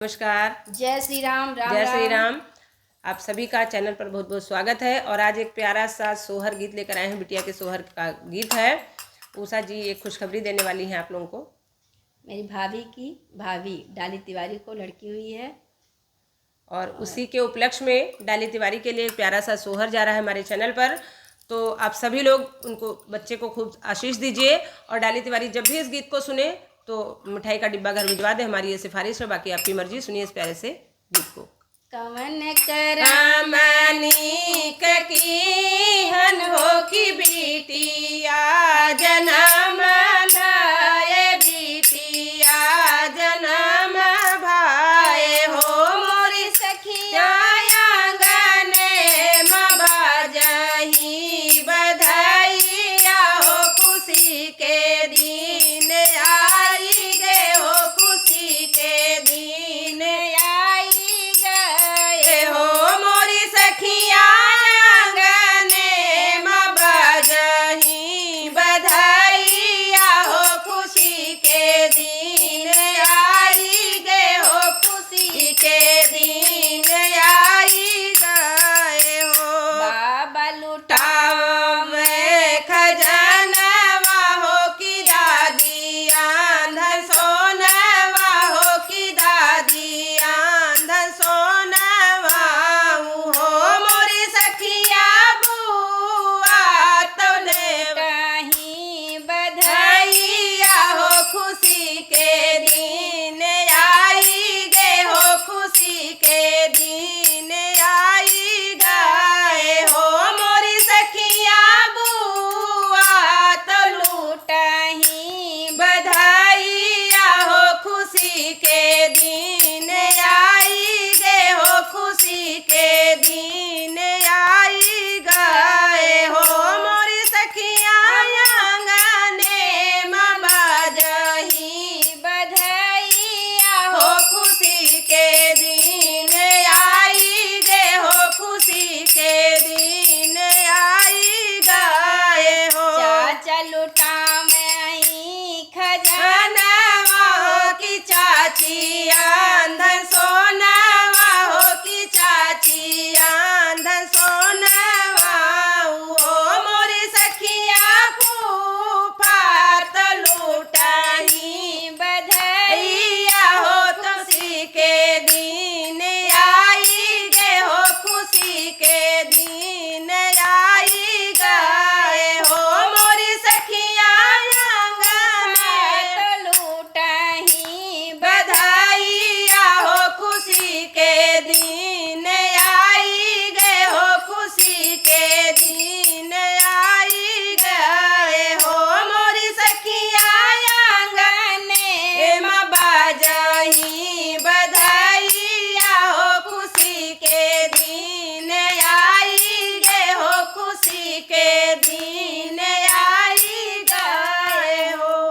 नमस्कार। जय श्री राम। जय श्री राम। आप सभी का चैनल पर बहुत बहुत स्वागत है। और आज एक प्यारा सा सोहर गीत लेकर आए हैं। बिटिया के सोहर का गीत है। उषा जी एक खुशखबरी देने वाली हैं आप लोगों को। मेरी भाभी डाली तिवारी को लड़की हुई है और उसी के उपलक्ष्य में डाली तिवारी के लिए एक प्यारा सा सोहर जा रहा है हमारे चैनल पर। तो आप सभी लोग उनको बच्चे को खूब आशीष दीजिए। और डाली तिवारी जब भी इस गीत को सुने तो मिठाई का डिब्बा घर भिजवा दे। हमारी ये सिफारिश है, बाकी आपकी मर्जी। सुनिए इस प्यारे से गीत को। कवन करामनी की हन हो की बेटिया जन्म